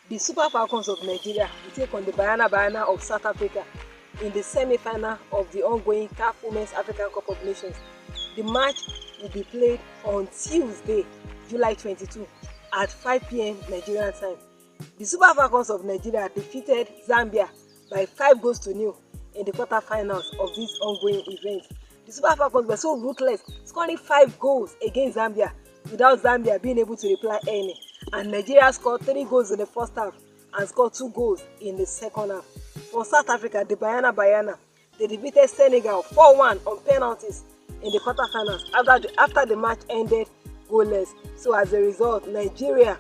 The Super Falcons of Nigeria will take on the Bayana of South Africa in the semi-final of the ongoing CAF Women's African Cup of Nations. The match will be played on Tuesday, July 22 at 5 p.m. Nigerian time. The Super Falcons of Nigeria defeated Zambia by 5-0 in the quarterfinals of this ongoing event. The Super Falcons were so ruthless, scoring 5 goals against Zambia without Zambia being able to reply any. And Nigeria scored 3 goals in the first half and scored 2 goals in the second half. For South Africa, the Bayana, they defeated Senegal 4-1 on penalties in the quarterfinals after the match ended goalless. So as a result, Nigeria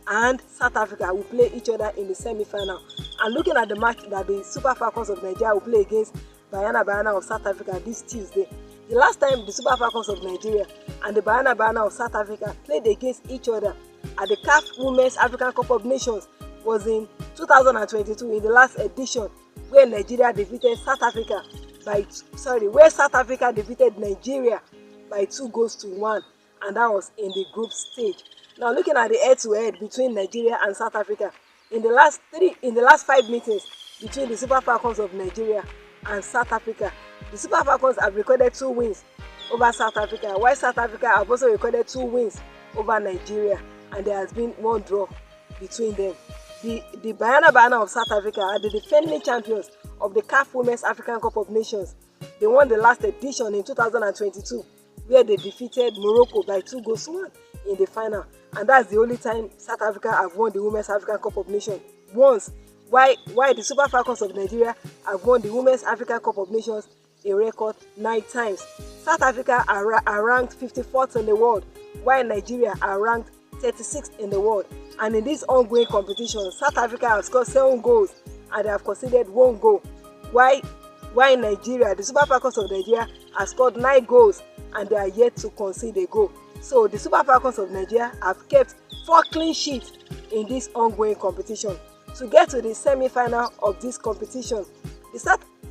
and South Africa will play each other in the semi-final. And looking at the match that the Super Falcons of Nigeria will play against Bayana of South Africa this Tuesday, the last time the Super Falcons of Nigeria and the Bayana of South Africa played against each other at the CAF Women's African Cup of Nations was in 2022, in the last edition, where Nigeria defeated South Africa defeated Nigeria by 2-1, and that was in the group stage. Now looking at the head-to-head between Nigeria and South Africa, in the last 5 meetings between the Super Falcons of Nigeria and South Africa, the Super Falcons have recorded 2 wins over South Africa, while South Africa have also recorded 2 wins over Nigeria, and there has been 1 draw between them. The Bayana of South Africa are the defending champions of the CAF Women's African Cup of Nations. They won the last edition in 2022, where they defeated Morocco by 2-1 in the final, and that's the only time South Africa have won the Women's African Cup of Nations once. Why the Super Falcons of Nigeria have won the Women's African Cup of Nations a record 9 times. South Africa are ranked 54th in the world, while Nigeria are ranked 36th in the world. And in this ongoing competition, South Africa have scored 7 goals and they have conceded 1 goal. While Nigeria, the Super Falcons of Nigeria, have scored 9 goals and they are yet to concede a goal. So the Super Falcons of Nigeria have kept 4 clean sheets in this ongoing competition. To get to the semi-final of this competition, the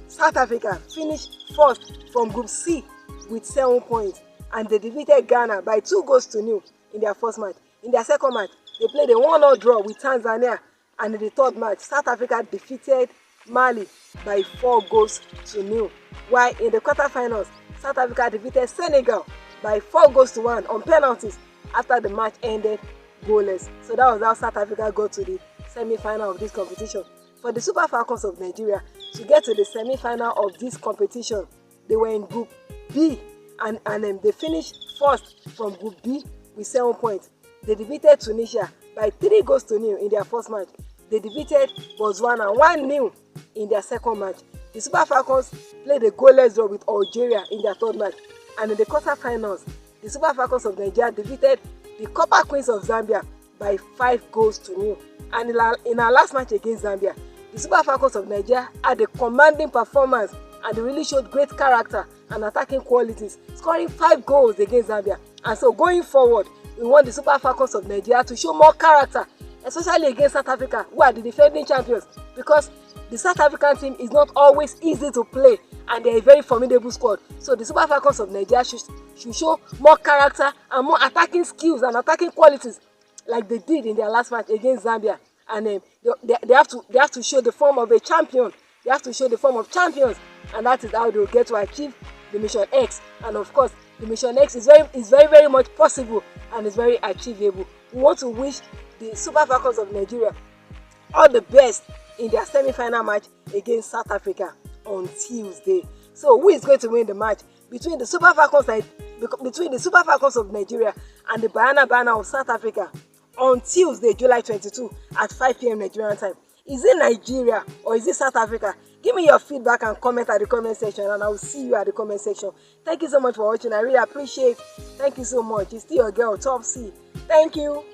South Africa finished first from Group C with 7 points, and they defeated Ghana by 2-0 in their first match. In their second match, they played a 1-1 draw with Tanzania, and in the third match, South Africa defeated Mali by 4-0. While in the quarterfinals, South Africa defeated Senegal by 4-1 on penalties after the match ended goalless. So that was how South Africa got to the semi-final of this competition. For the Super Falcons of Nigeria to get to the semi-final of this competition, they were in Group B, and they finished first from Group B with 7 points. They defeated Tunisia by 3-0 in their first match. They defeated Botswana 1-0 in their second match. The Super Falcons played a goalless draw with Algeria in their third match. And in the quarterfinals, the Super Falcons of Nigeria defeated the Copper Queens of Zambia by 5-0. And in our last match against Zambia, the Super Falcons of Nigeria had a commanding performance, and they really showed great character and attacking qualities, scoring 5 goals against Zambia. And so going forward, we want the Super Falcons of Nigeria to show more character, especially against South Africa, who are the defending champions, because the South African team is not always easy to play, and they are a very formidable squad. So the Super Falcons of Nigeria should show more character and more attacking skills and attacking qualities like they did in their last match against Zambia. And they have to show the form of a champion. They have to show the form of champions, and that is how they will get to achieve the Mission X. And of course, the Mission X is very much possible and is very achievable. We want to wish the Super Falcons of Nigeria all the best in their semi-final match against South Africa on Tuesday. So who is going to win the match between the Super Falcons of Nigeria and the Bayana of South Africa on Tuesday, July 22 at 5 p.m. Nigerian time? Is it Nigeria or is it South Africa? Give me your feedback and comment at the comment section, and I will see you at the comment section. Thank you so much for watching. I really appreciate it. Thank you so much. It's still your girl, Top C. Thank you.